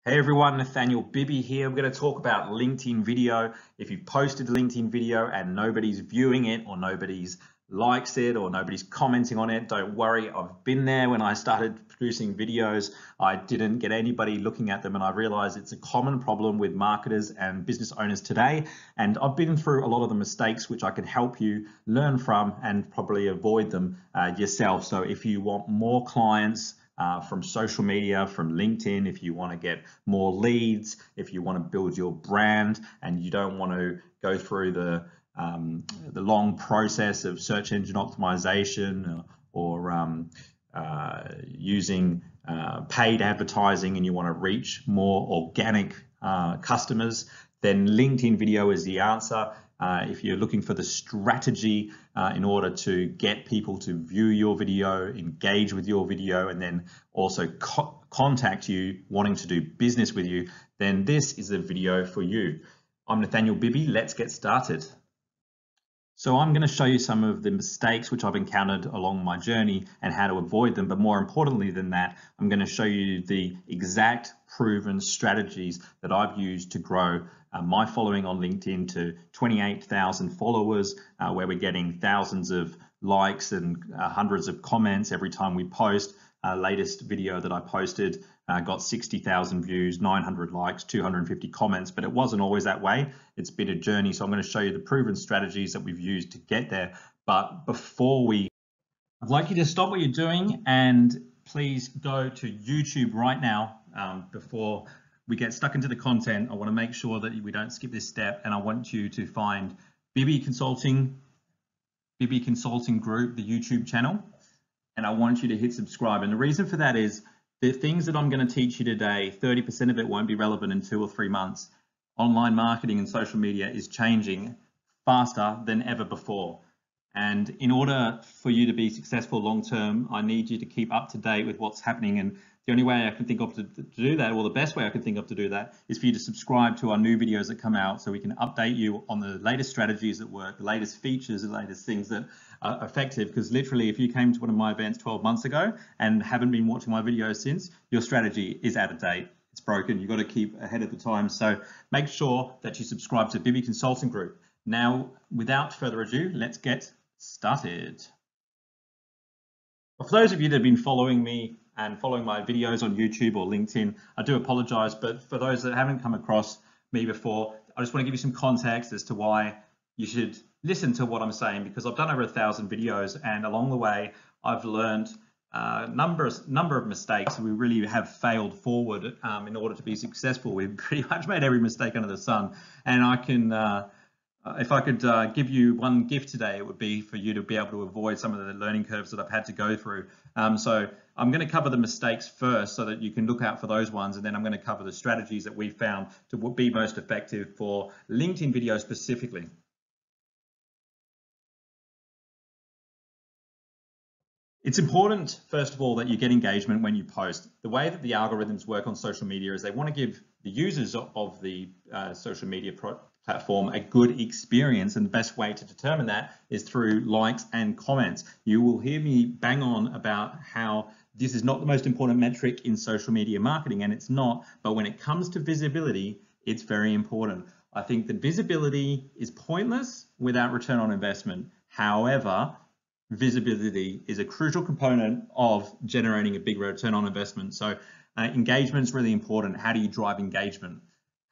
Hey everyone, Nathaniel, Bibby here. We're going to talk about LinkedIn video. If you've posted a LinkedIn video and nobody's viewing it or nobody's likes it or nobody's commenting on it, don't worry. I've been there when I started producing videos. I didn't get anybody looking at them, and I realized it's a common problem with marketers and business owners today. And I've been through a lot of the mistakes which I can help you learn from and probably avoid them yourself. So if you want more clients, from social media, from LinkedIn, if you want to get more leads, if you want to build your brand and you don't want to go through the long process of search engine optimization or using paid advertising, and you want to reach more organic customers, then LinkedIn video is the answer. If you're looking for the strategy in order to get people to view your video, engage with your video, and then also contact you wanting to do business with you, then this is a video for you. I'm Nathaniel Bibby. Let's get started. So I'm going to show you some of the mistakes which I've encountered along my journey and how to avoid them. But more importantly than that, I'm going to show you the exact proven strategies that I've used to grow my following on LinkedIn to 28,000 followers, where we're getting thousands of likes and hundreds of comments every time we post. Latest video that I posted got 60,000 views, 900 likes, 250 comments, but it wasn't always that way. It's been a journey. So I'm going to show you the proven strategies that we've used to get there. But I'd like you to stop what you're doing and please go to YouTube right now. Before we get stuck into the content, I want to make sure that we don't skip this step, and I want you to find Bibby Consulting Group, the YouTube channel, and I want you to hit subscribe. And the reason for that is the things that I'm going to teach you today, 30% of it won't be relevant in 2 or 3 months. Online marketing and social media is changing faster than ever before. And in order for you to be successful long term, I need you to keep up to date with what's happening. And the only way I can think of to do that, or the best way I can think of to do that, is for you to subscribe to our new videos that come out so we can update you on the latest strategies that work, the latest features, the latest things that are effective. Because literally, if you came to one of my events 12 months ago and haven't been watching my videos since, your strategy is out of date. It's broken. You've got to keep ahead of the time. So make sure that you subscribe to Bibby Consulting Group. Now, without further ado, let's get started. Well, for those of you that have been following me and following my videos on YouTube or LinkedIn, I do apologize, but for those that haven't come across me before, I just want to give you some context as to why you should listen to what I'm saying, because I've done over 1,000 videos, and along the way I've learned a number of mistakes. We really have failed forward in order to be successful. We've pretty much made every mistake under the sun, and I can if I could give you one gift today, it would be for you to be able to avoid some of the learning curves that I've had to go through. So I'm going to cover the mistakes first so that you can look out for those ones, and then I'm going to cover the strategies that we found to be most effective for LinkedIn video specifically. It's important, first of all, that you get engagement when you post. The way that the algorithms work on social media is they want to give the users of the social media platform a good experience, and the best way to determine that is through likes and comments. You will hear me bang on about how this is not the most important metric in social media marketing, and it's not, but when it comes to visibility, it's very important. I think that visibility is pointless without return on investment. However, visibility is a crucial component of generating a big return on investment. So engagement is really important. How do you drive engagement?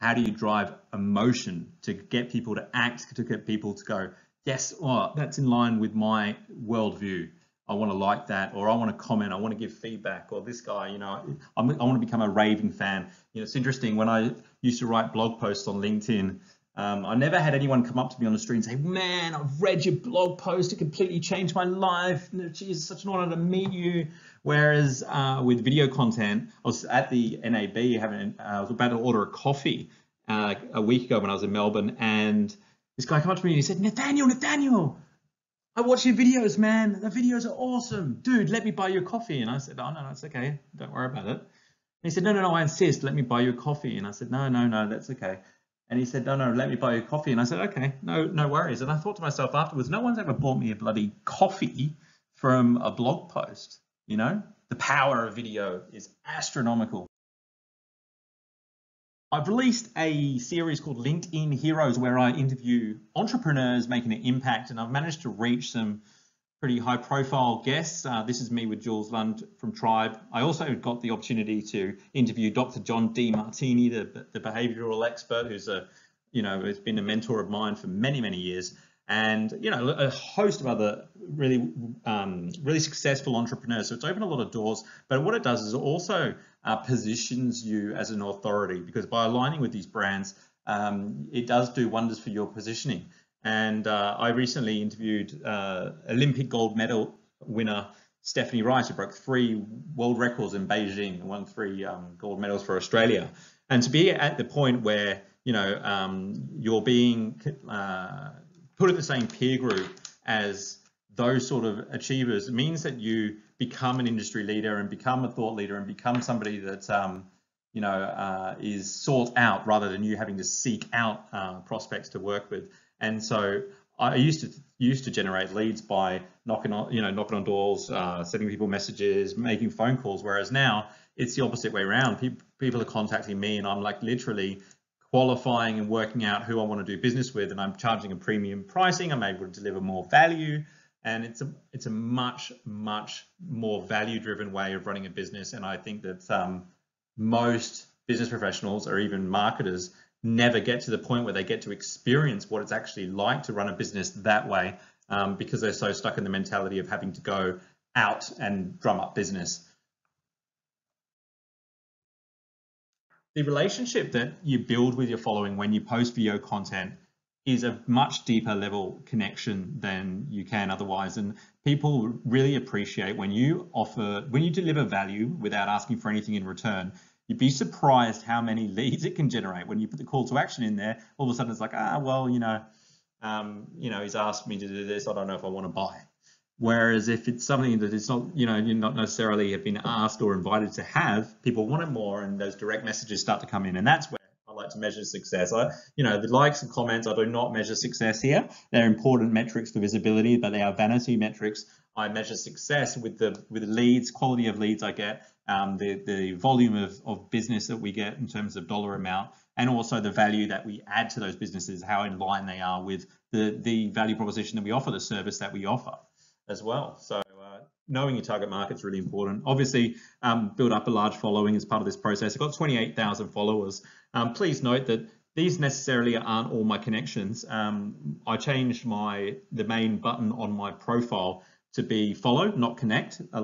How do you drive emotion to get people to act, to get people to go, yes, oh, that's in line with my worldview. I want to like that, or I want to comment, I want to give feedback, or this guy, you know, I want to become a raving fan. You know, it's interesting, when I used to write blog posts on LinkedIn, I never had anyone come up to me on the street and say, man, I've read your blog post, it completely changed my life. Geez, such an honor to meet you. Whereas with video content, I was at the NAB I was about to order a coffee a week ago when I was in Melbourne, and this guy came up to me and he said, Nathaniel, I watch your videos, man. The videos are awesome. Dude, let me buy you a coffee. And I said, oh, no, it's okay. Don't worry about it. And he said, no, I insist. Let me buy you a coffee. And I said, no, that's okay. And he said, no, let me buy you a coffee. And I said, okay, no worries. And I thought to myself afterwards, no one's ever bought me a bloody coffee from a blog post. You know, the power of video is astronomical. I've released a series called LinkedIn Heroes where I interview entrepreneurs making an impact, and I've managed to reach some pretty high profile guests. This is me with Jules Lund from Tribe. I also got the opportunity to interview Dr. John D. Martini, the behavioral expert who's has been a mentor of mine for many, many years. And, a host of other really successful entrepreneurs. So it's opened a lot of doors, but what it does is it also positions you as an authority, because by aligning with these brands, it does do wonders for your positioning. And I recently interviewed Olympic gold medal winner Stephanie Rice, who broke 3 world records in Beijing and won 3 gold medals for Australia. And to be at the point where you're being put in the same peer group as those sort of achievers, it means that you become an industry leader and become a thought leader and become somebody that is sought out, rather than you having to seek out prospects to work with. And so I used to generate leads by knocking on doors, sending people messages, making phone calls. Whereas now it's the opposite way around. People are contacting me, and I'm like literally qualifying and working out who I want to do business with, and I'm charging a premium pricing. I'm able to deliver more value, and it's a much more value-driven way of running a business. And I think that most business professionals or even marketers never get to the point where they get to experience what it's actually like to run a business that way, because they're so stuck in the mentality of having to go out and drum up business. The relationship that you build with your following when you post video content is a much deeper level connection than you can otherwise. And people really appreciate when you deliver value without asking for anything in return. You'd be surprised how many leads it can generate when you put the call to action in there. All of a sudden it's like, he's asked me to do this. I don't know if I want to buy. Whereas if it's something that it's not, you're not necessarily have been asked or invited to have, people want it more, and those direct messages start to come in. And that's where I like to measure success. The likes and comments, I do not measure success here. They're important metrics for visibility, but they are vanity metrics. I measure success with the leads, quality of leads I get, the volume of business that we get in terms of dollar amount, and also the value that we add to those businesses, how in line they are with the value proposition that we offer, the service that we offer as well. So knowing your target market is really important. Obviously, build up a large following as part of this process. I've got 28,000 followers. Please note that these necessarily aren't all my connections. I changed the main button on my profile to be follow, not connect, a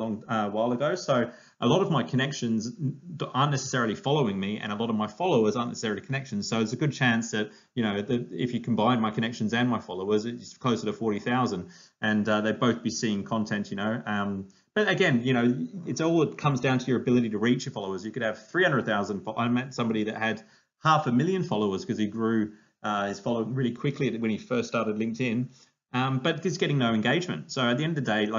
while ago. So a lot of my connections aren't necessarily following me, and a lot of my followers aren't necessarily connections. So it's a good chance that if you combine my connections and my followers, it's closer to 40,000, and they'd both be seeing content. But again, it comes down to your ability to reach your followers. You could have 300,000. I met somebody that had 500,000 followers because he grew his following really quickly when he first started LinkedIn. But it's getting no engagement. So at the end of the day,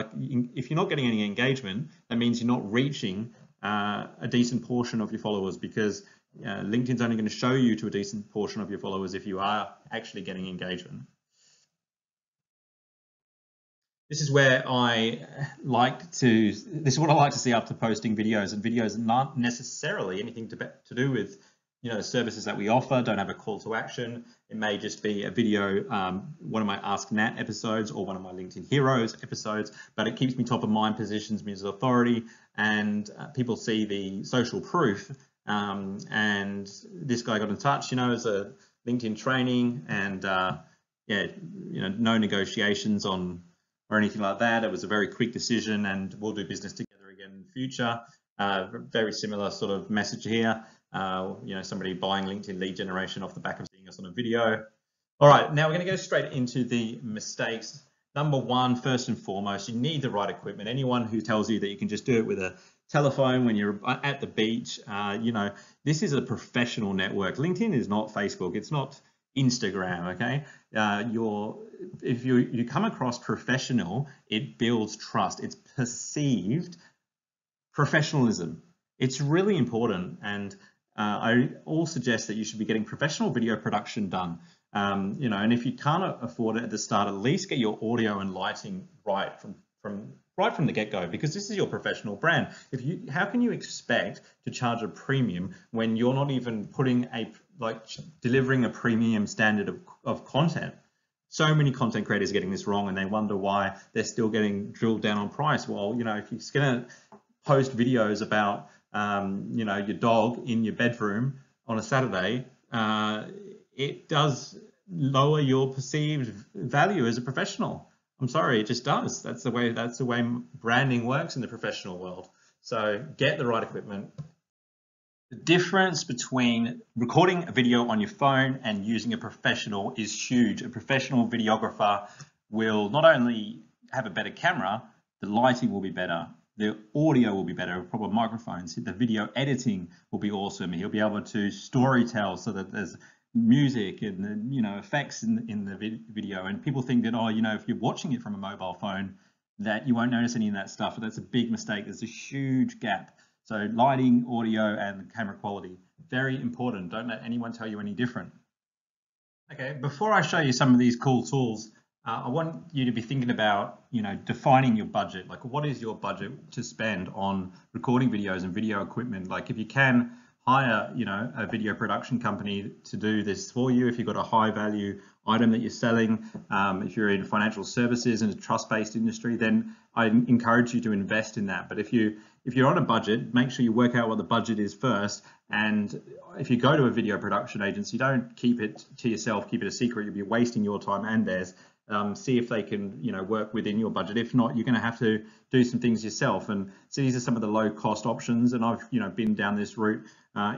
if you're not getting any engagement, that means you're not reaching a decent portion of your followers, because LinkedIn's only going to show you to a decent portion of your followers if you are actually getting engagement. This is what I like to see after posting videos, and videos are not necessarily anything to do with services that we offer. Don't have a call to action. It may just be a video, one of my Ask Nat episodes or one of my LinkedIn Heroes episodes, but it keeps me top of mind, positions me as authority, and people see the social proof. And this guy got in touch, as a LinkedIn training, and no negotiations or anything like that. It was a very quick decision, and we'll do business together again in the future. Very similar sort of message here. Somebody buying LinkedIn lead generation off the back of seeing us on a video. All right, now we're going to go straight into the mistakes. Number one, first and foremost, you need the right equipment. Anyone who tells you that you can just do it with a telephone when you're at the beach, this is a professional network. LinkedIn is not Facebook. It's not Instagram, okay? If you come across professional, it builds trust. It's perceived professionalism. It's really important, and I all suggest that you should be getting professional video production done. And if you can't afford it at the start, at least get your audio and lighting right from right from the get-go, because this is your professional brand. How can you expect to charge a premium when you're not even delivering a premium standard of content? So many content creators are getting this wrong, and they wonder why they're still getting drilled down on price. Well, if you're going to post videos about your dog in your bedroom on a Saturday, it does lower your perceived value as a professional. I'm sorry, it just does. That's the way branding works in the professional world. So get the right equipment. The difference between recording a video on your phone and using a professional is huge. A professional videographer will not only have a better camera, the lighting will be better, the audio will be better, proper microphones, the video editing will be awesome. He'll be able to storytell so that there's music and effects in the video, and people think that if you're watching it from a mobile phone that you won't notice any of that stuff. But that's a big mistake. There's a huge gap. So lighting, audio, and camera quality, very important. Don't let anyone tell you any different. Okay, before I show you some of these cool tools, I want you to be thinking about, defining your budget. Like, what is your budget to spend on recording videos and video equipment? Like, if you can hire, a video production company to do this for you, if you've got a high value item that you're selling, if you're in financial services and a trust-based industry, then I encourage you to invest in that. But if you're on a budget, make sure you work out what the budget is first. And if you go to a video production agency, don't keep it to yourself, keep it a secret. You'll be wasting your time and theirs. See if they can, work within your budget. If not, you're going to have to do some things yourself. And so these are some of the low cost options. And I've, been down this route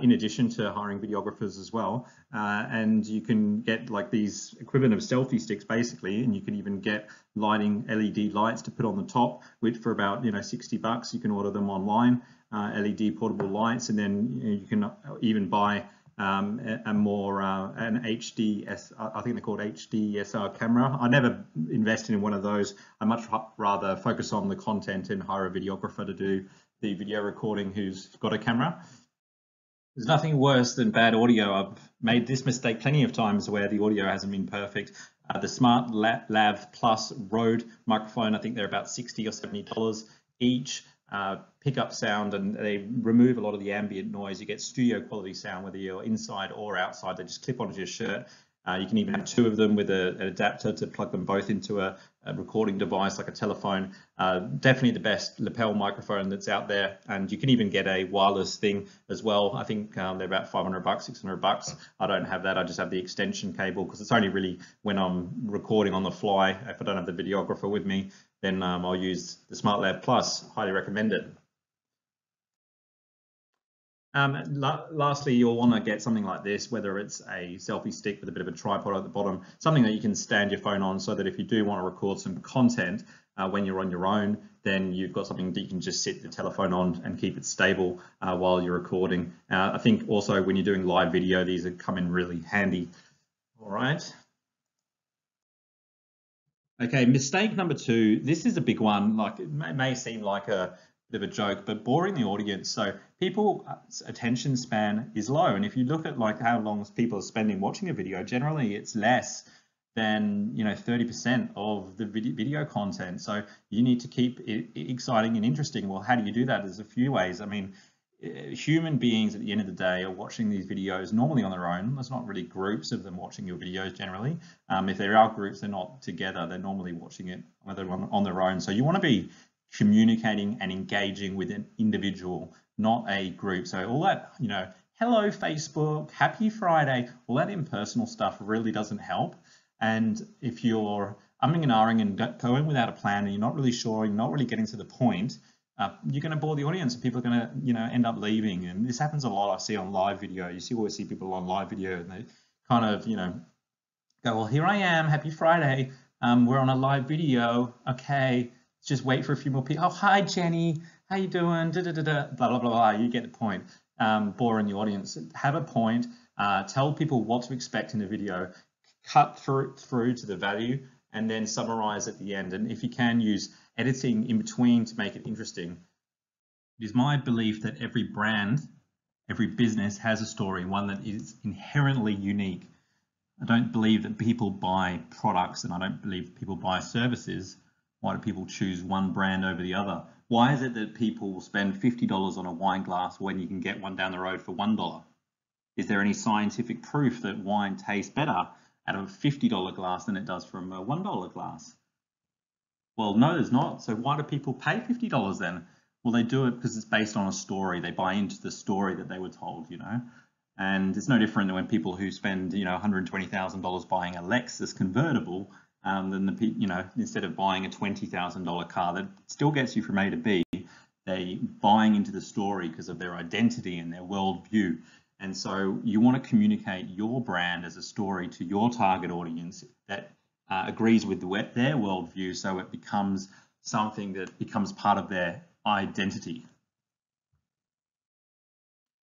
in addition to hiring videographers as well. And you can get like these equivalent of selfie sticks basically, and you can even get lighting LED lights to put on the top, which for about $60 you can order them online. LED portable lights, and then you can even buy an HDS, I think they're called HDSR camera. I never invested in one of those. I much rather focus on the content and hire a videographer to do the video recording who's got a camera. There's nothing worse than bad audio. I've made this mistake plenty of times where the audio hasn't been perfect. The Smart Lav Plus Rode microphone, I think they're about $60 or $70 each. Pick up sound, and they remove a lot of the ambient noise. You get studio quality sound whether you're inside or outside. They just clip onto your shirt. You can even have two of them with an adapter to plug them both into a recording device like a telephone. Definitely the best lapel microphone that's out there, and you can even get a wireless thing as well. I think they're about $500, $600. I don't have that. I just have the extension cable because it's only really when I'm recording on the fly. If I don't have the videographer with me, then I'll use the Smart Lab Plus. Highly recommend it. Lastly, you'll want to get something like this, whether it's a selfie stick with a bit of a tripod at the bottom, something that you can stand your phone on so that if you do want to record some content when you're on your own, then you've got something that you can just sit the telephone on and keep it stable while you're recording. I think also when you're doing live video, these come in really handy. All right. Okay, mistake number 2. This is a big one. Like, it may seem like a bit of a joke, but boring the audience. So people's attention span is low, and if you look at like how long people are spending watching a video, generally it's less than 30% of the video content. So you need to keep it exciting and interesting. Well, how do you do that? There's a few ways. I mean, human beings at the end of the day are watching these videos normally on their own. There's not really groups of them watching your videos generally. If there are groups, they're not together. They're normally watching it on their own. So you want to be communicating and engaging with an individual, not a group. So all that, hello Facebook, happy Friday, all that impersonal stuff really doesn't help. And if you're umming and ahhing and going without a plan and you're not really sure, you're not really getting to the point, you're going to bore the audience and people are going to, end up leaving. And this happens a lot. I see on live video. You always see people on live video and they kind of, go, well, here I am, happy Friday. We're on a live video. Okay. Just wait for a few more people. Oh, hi, Jenny. How you doing? Da, da, da, da. Blah, blah, blah, blah. You get the point. Boring the audience. Have a point. Tell people what to expect in the video. Cut through to the value and then summarize at the end. And if you can, use editing in between to make it interesting. It is my belief that every brand, every business has a story, one that is inherently unique. I don't believe that people buy products and I don't believe people buy services. Why do people choose one brand over the other? Why is it that people spend $50 on a wine glass when you can get one down the road for $1? Is there any scientific proof that wine tastes better out of a $50 glass than it does from a $1 glass? Well, no, there's not. So why do people pay $50 then? Well, they do it because it's based on a story. They buy into the story that they were told, And it's no different than when people who spend, $120,000 buying a Lexus convertible, than instead of buying a $20,000 car that still gets you from A to B, they buying into the story because of their identity and their worldview. And so you want to communicate your brand as a story to your target audience that agrees with their worldview, so it becomes something that becomes part of their identity.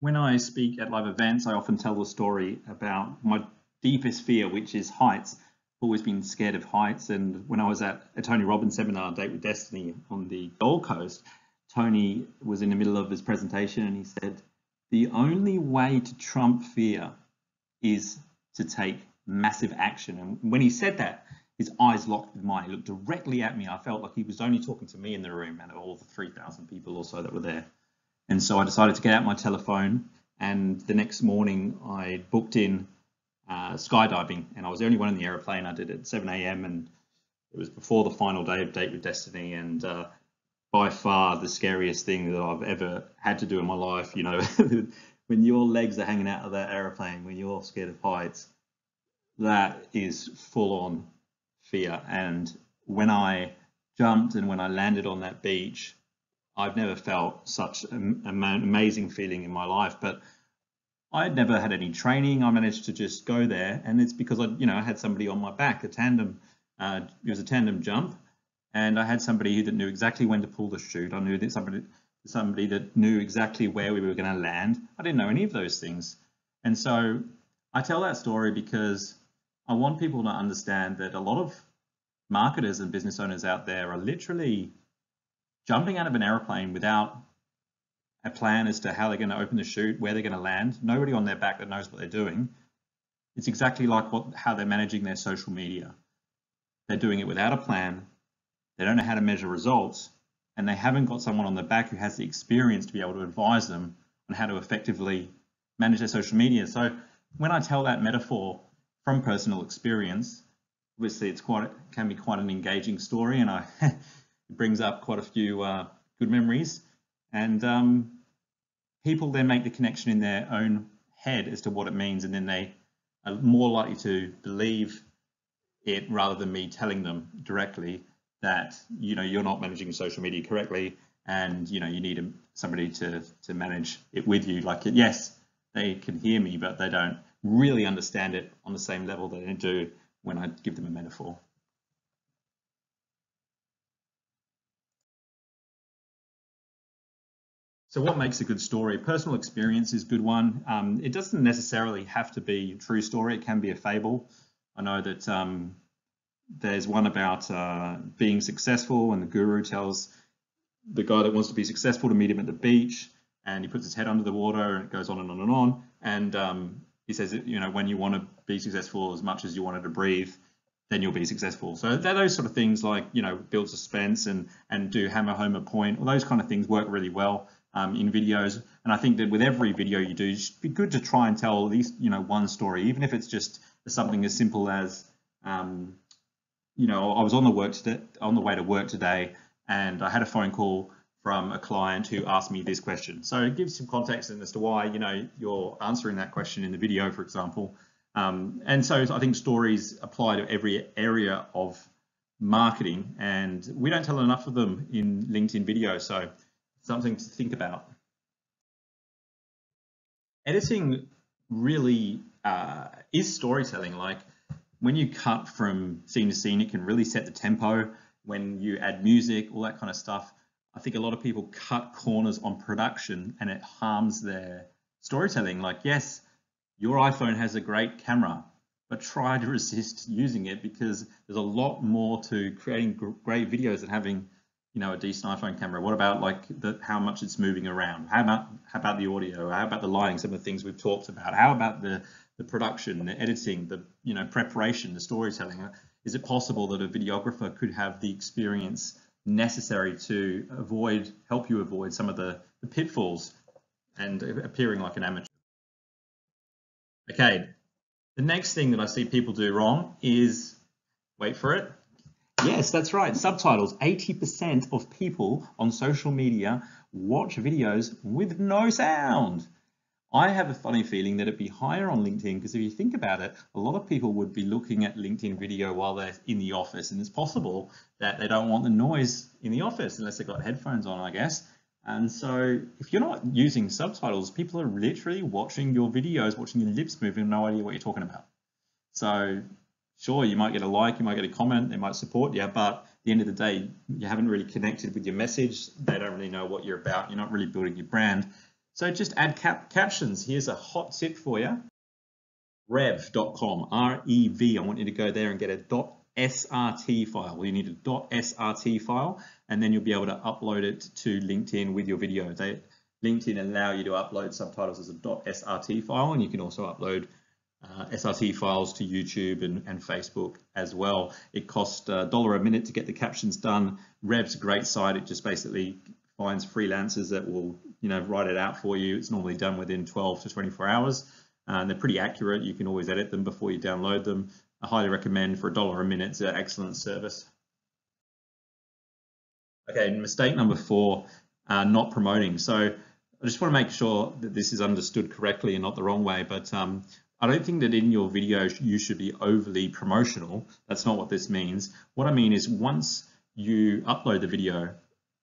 When I speak at live events, I often tell the story about my deepest fear, which is heights. I've always been scared of heights, and when I was at a Tony Robbins seminar, Date with Destiny, on the Gold Coast, Tony was in the middle of his presentation and he said, the only way to trump fear is to take massive action. And when he said that, his eyes locked with mine. He looked directly at me. I felt like he was only talking to me in the room and all the 3,000 people or so that were there. And so I decided to get out my telephone, and the next morning I booked in skydiving, and I was the only one in the airplane. I did it at 7 a.m. and it was before the final day of Date with Destiny, and by far the scariest thing that I've ever had to do in my life. When your legs are hanging out of that airplane, when you're scared of heights, that is full on fear. And when I jumped and when I landed on that beach, I've never felt such an amazing feeling in my life. But I had never had any training. I managed to just go there, and it's because I had somebody on my back, a tandem. It was a tandem jump, and I had somebody that knew exactly when to pull the chute. I knew that somebody that knew exactly where we were going to land. I didn't know any of those things, and so I tell that story because I want people to understand that a lot of marketers and business owners out there are literally jumping out of an airplane without a plan as to how they're going to open the chute, where they're going to land. Nobody on their back that knows what they're doing. It's exactly like how they're managing their social media. They're doing it without a plan. They don't know how to measure results, and they haven't got someone on the back who has the experience to be able to advise them on how to effectively manage their social media. So when I tell that metaphor from personal experience, obviously it can be quite an engaging story, and it brings up quite a few good memories. And people then make the connection in their own head as to what it means, and then they are more likely to believe it rather than me telling them directly that you're not managing social media correctly, and you need somebody to manage it with you. Like, yes, they can hear me, but they don't really understand it on the same level that they do when I give them a metaphor. So what makes a good story? Personal experience is a good one. It doesn't necessarily have to be a true story. It can be a fable. I know that there's one about being successful, and the guru tells the guy that wants to be successful to meet him at the beach, and he puts his head under the water, and it goes on and on and on. And he says that, when you want to be successful as much as you wanted to breathe, then you'll be successful. So those sort of things, like, build suspense and do hammer home a point. All those kind of things work really well in videos. And I think that with every video you do, it's be good to try and tell at least, one story, even if it's just something as simple as, I was on the way to work today, and I had a phone call from a client who asked me this question. So it gives some context as to why, you're answering that question in the video, for example. And so I think stories apply to every area of marketing, and we don't tell enough of them in LinkedIn video, so something to think about. Editing really is storytelling. Like, when you cut from scene to scene, it can really set the tempo. When you add music, all that kind of stuff, I think a lot of people cut corners on production, and it harms their storytelling. Like, yes, your iPhone has a great camera, but try to resist using it, because there's a lot more to creating great videos than having, a decent iPhone camera. What about how much it's moving around? How about the audio? How about the lighting? Some of the things we've talked about. How about the production, the editing, the preparation, the storytelling? is it possible that a videographer could have the experience necessary to help you avoid some of the pitfalls and appearing like an amateur? Okay, the next thing that I see people do wrong is, wait for it. Yes, that's right, subtitles. 80% of people on social media watch videos with no sound. I have a funny feeling that it'd be higher on LinkedIn because if you think about it, a lot of people would be looking at LinkedIn video while they're in the office, and it's possible that they don't want the noise in the office unless they've got headphones on, I guess. And so if you're not using subtitles, people are literally watching your videos, watching your lips move and no idea what you're talking about. So sure, you might get a like, you might get a comment, they might support you, but at the end of the day, you haven't really connected with your message. They don't really know what you're about. You're not really building your brand. So just add captions. Here's a hot tip for you. Rev.com, R-E-V. I want you to go there and get a .srt file. You need a .srt file, and then you'll be able to upload it to LinkedIn with your video. LinkedIn allow you to upload subtitles as a .srt file, and you can also upload SRT files to YouTube and Facebook as well. It costs $1 a minute to get the captions done. Rev's a great site. It just basically finds freelancers that will, write it out for you. It's normally done within 12 to 24 hours. And they're pretty accurate. You can always edit them before you download them. I highly recommend for $1 a minute. It's an excellent service. Okay, mistake number 4, not promoting. So I just want to make sure that this is understood correctly and not the wrong way, but I don't think that in your video you should be overly promotional. That's not what this means. What I mean is once you upload the video,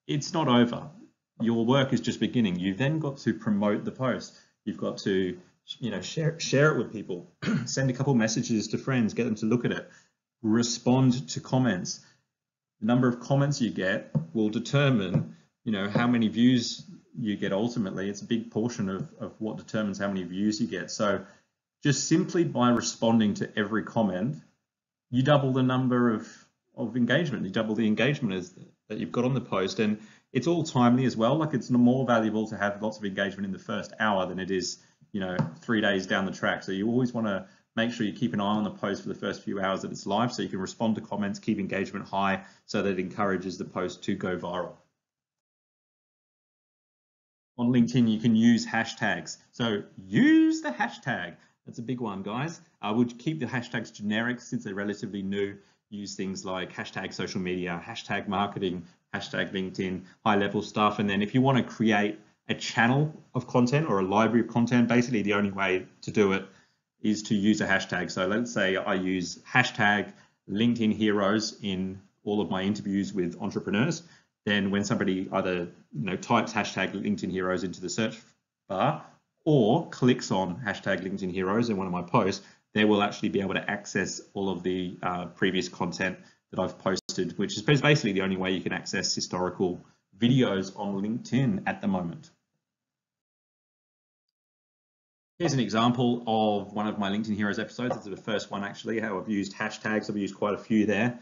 it's not over. Your work is just beginning. You've then got to promote the post. You've got to share it with people, send a couple messages to friends, get them to look at it, respond to comments. The number of comments you get will determine, how many views you get ultimately. It's a big portion of what determines how many views you get. So just simply by responding to every comment, you double the number of engagement. You double the engagement that you've got on the post, and it's all timely as well. Like it's more valuable to have lots of engagement in the first hour than it is, 3 days down the track. So you always want to make sure you keep an eye on the post for the first few hours that it's live, so you can respond to comments, keep engagement high, so that it encourages the post to go viral. On LinkedIn, you can use hashtags. So use the hashtag. That's a big one, guys. I would keep the hashtags generic since they're relatively new. Use things like hashtag social media, hashtag marketing, hashtag LinkedIn, high level stuff. And then if you want to create a channel of content or a library of content, basically the only way to do it is to use a hashtag. So let's say I use hashtag LinkedIn Heroes in all of my interviews with entrepreneurs. Then when somebody either types hashtag LinkedIn Heroes into the search bar or clicks on hashtag LinkedIn Heroes in one of my posts, they will actually be able to access all of the previous content that I've posted, which is basically the only way you can access historical videos on LinkedIn at the moment. Here's an example of one of my LinkedIn Heroes episodes. It's the first one actually, how I've used hashtags. I've used quite a few there.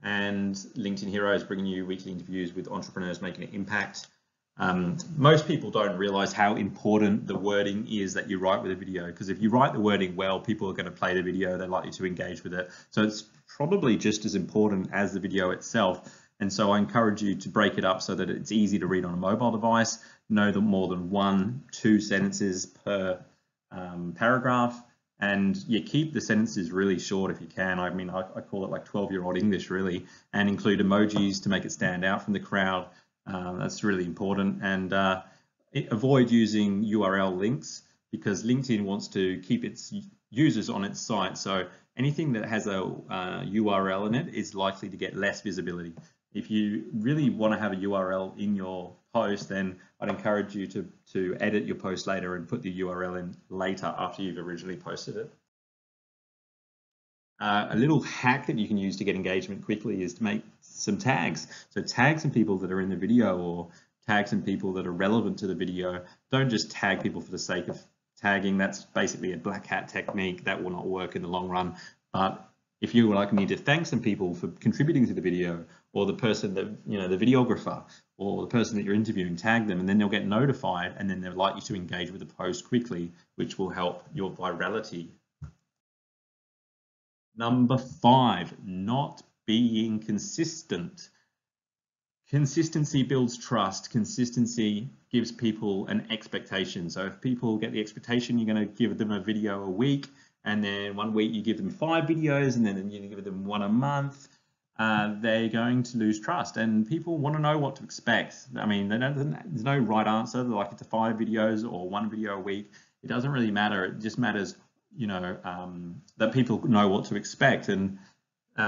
And LinkedIn Heroes bringing you weekly interviews with entrepreneurs making an impact. Most people don't realize how important the wording is that you write with a video, because if you write the wording well, people are going to play the video, they're likely to engage with it. So it's probably just as important as the video itself. And so I encourage you to break it up so that it's easy to read on a mobile device, no more than 1-2 sentences per paragraph, and you keep the sentences really short if you can. I mean, I call it like 12-year-old English really, and include emojis to make it stand out from the crowd. That's really important. And avoid using URL links, because LinkedIn wants to keep its users on its site. So anything that has a URL in it is likely to get less visibility. If you really want to have a URL in your post, then I'd encourage you to edit your post later and put the URL in later after you've originally posted it. A little hack that you can use to get engagement quickly is to make some tags. So tag some people that are in the video, or tag some people that are relevant to the video. Don't just tag people for the sake of tagging. That's basically a black hat technique that will not work in the long run. But if you like need to thank some people for contributing to the video, or the person that, the videographer, or the person that you're interviewing, tag them, and then they'll get notified, and then they're likely to engage with the post quickly, which will help your virality. Number 5, not being consistent. Consistency builds trust. Consistency gives people an expectation. So if people get the expectation you're going to give them a video a week, and then one week you give them 5 videos, and then you give them 1 a month, they're going to lose trust. And people want to know what to expect. I mean, there's no right answer, like it's 5 videos or 1 video a week. It doesn't really matter. It just matters, that people know what to expect. And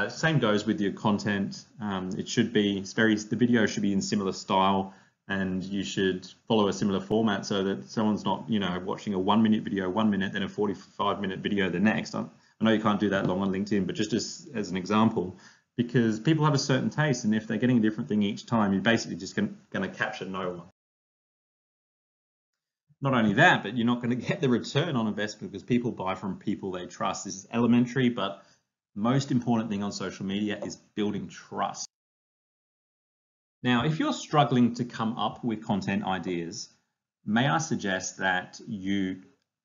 same goes with your content. The video should be in similar style, and you should follow a similar format so that someone's not, watching a 1-minute video 1 minute, then a 45-minute video the next. I know you can't do that long on LinkedIn, but just as an example, because people have a certain taste, and if they're getting a different thing each time, you're basically just going to capture no one. Not only that, but you're not going to get the return on investment because people buy from people they trust. This is elementary, but most important thing on social media is building trust. Now, if you're struggling to come up with content ideas, may I suggest that you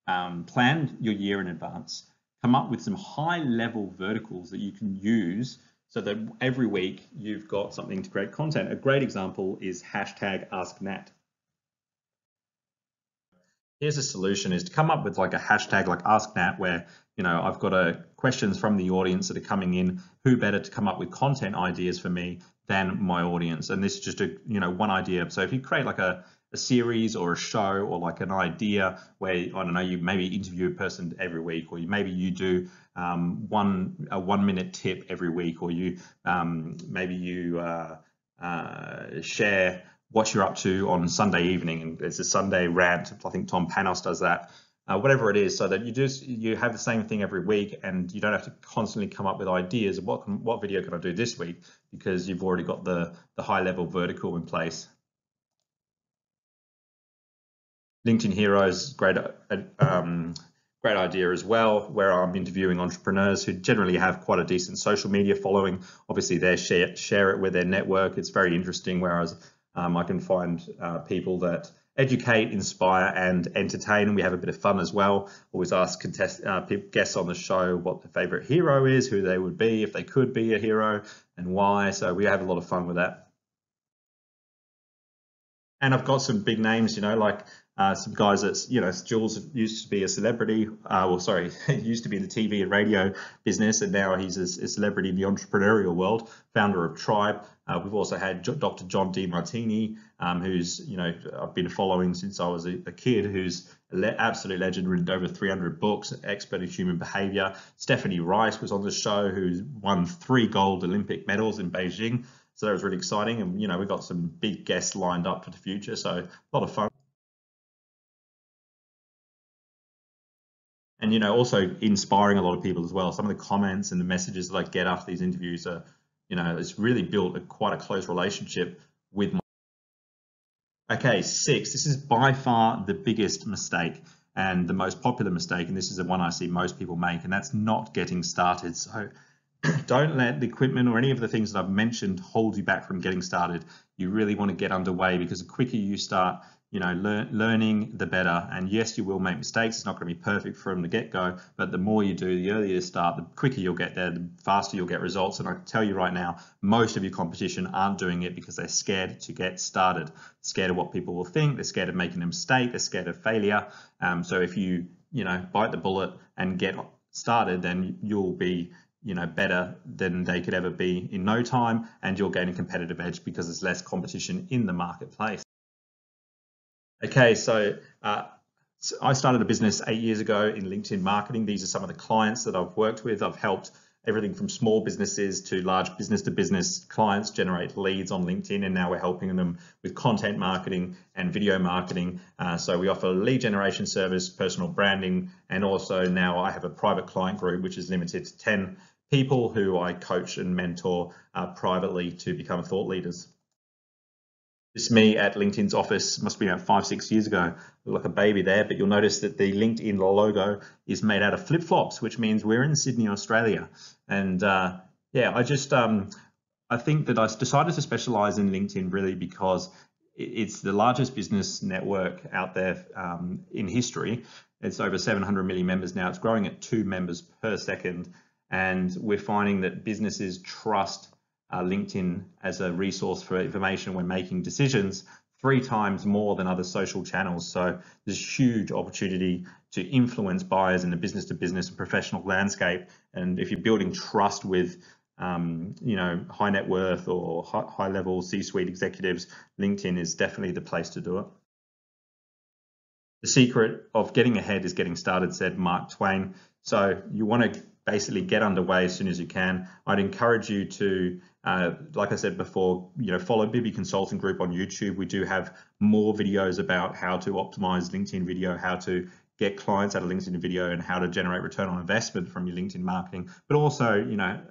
plan your year in advance, come up with some high-level verticals that you can use so that every week you've got something to create content. A great example is #AskNat. Here's a solution, is to come up with like a hashtag like AskNat, where I've got questions from the audience that are coming in. Who better to come up with content ideas for me than my audience? And this is just one idea. So if you create like a series or a show, or like an idea where, I don't know, you maybe interview a person every week, or maybe you do a 1-minute tip every week, or you share what you're up to on Sunday evening, and it's a Sunday rant. I think Tom Panos does that. Whatever it is, so that you have the same thing every week, and you don't have to constantly come up with ideas of what video can I do this week, because you've already got the high-level vertical in place. LinkedIn Heroes, great idea as well, where I'm interviewing entrepreneurs who generally have quite a decent social media following. Obviously, they share it with their network. It's very interesting, whereas I can find people that educate, inspire, and entertain, and we have a bit of fun as well. Always ask guests on the show what their favorite hero is, who they would be if they could be a hero, and why. So we have a lot of fun with that. And I've got some big names, like some guys that, Jules used to be a celebrity, used to be in the TV and radio business, and now he's a celebrity in the entrepreneurial world, founder of Tribe. We've also had Dr. John DeMartini, who's, I've been following since I was a kid, who's an absolute legend, written over 300 books, expert in human behavior. Stephanie Rice was on the show, who's won 3 gold Olympic medals in Beijing. So that was really exciting, and we've got some big guests lined up for the future, so a lot of fun. And also inspiring a lot of people as well. Some of the comments and the messages that I get after these interviews are, it's really built quite a close relationship with my. Okay, 6. This is by far the biggest mistake and the most popular mistake, and this is the one I see most people make, and that's not getting started. So don't let the equipment or any of the things that I've mentioned hold you back from getting started. You really want to get underway, because the quicker you start, learning, the better. And yes, you will make mistakes. It's not going to be perfect from the get-go, but the more you do, the earlier you start, the quicker you'll get there, the faster you'll get results. And I can tell you right now, most of your competition aren't doing it because they're scared to get started, scared of what people will think, they're scared of making a mistake, they're scared of failure. So if you, bite the bullet and get started, then you'll be better than they could ever be in no time, and you'll gain a competitive edge because there's less competition in the marketplace. Okay, so I started a business 8 years ago in LinkedIn marketing. These are some of the clients that I've worked with. I've helped everything from small businesses to large business-to-business clients generate leads on LinkedIn, and now we're helping them with content marketing and video marketing. So we offer lead generation service, personal branding, and also now I have a private client group which is limited to 10 people who I coach and mentor privately to become thought leaders. This is me at LinkedIn's office, must be about 5-6 years ago. Look like a baby there, but you'll notice that the LinkedIn logo is made out of flip-flops, which means we're in Sydney, Australia. And yeah, I think that I decided to specialize in LinkedIn really because it's the largest business network out there in history. It's over 700 million members now. It's growing at 2 members per second. And we're finding that businesses trust LinkedIn as a resource for information when making decisions 3 times more than other social channels. So there's huge opportunity to influence buyers in the business-to-business and professional landscape. And if you're building trust with high net worth or high level C-suite executives, LinkedIn is definitely the place to do it. The secret of getting ahead is getting started, said Mark Twain. So you want to basically get underway as soon as you can. I'd encourage you to, like I said before, follow Bibby Consulting Group on YouTube. We do have more videos about how to optimize LinkedIn video, how to get clients out of LinkedIn video, and how to generate return on investment from your LinkedIn marketing, but also,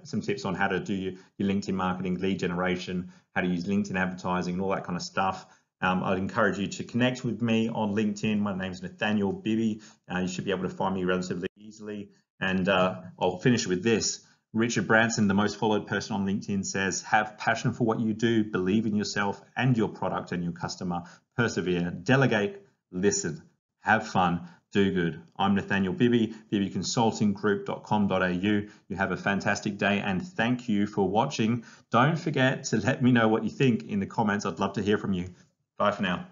some tips on how to do your LinkedIn marketing, lead generation, how to use LinkedIn advertising, and all that kind of stuff. I'd encourage you to connect with me on LinkedIn. My name's Nathaniel Bibby. You should be able to find me relatively easily. And I'll finish with this. Richard Branson, the most followed person on LinkedIn, says, have passion for what you do, believe in yourself and your product and your customer, persevere, delegate, listen, have fun, do good. I'm Nathaniel Bibby, bibbyconsultinggroup.com.au. You have a fantastic day and thank you for watching. Don't forget to let me know what you think in the comments. I'd love to hear from you. Bye for now.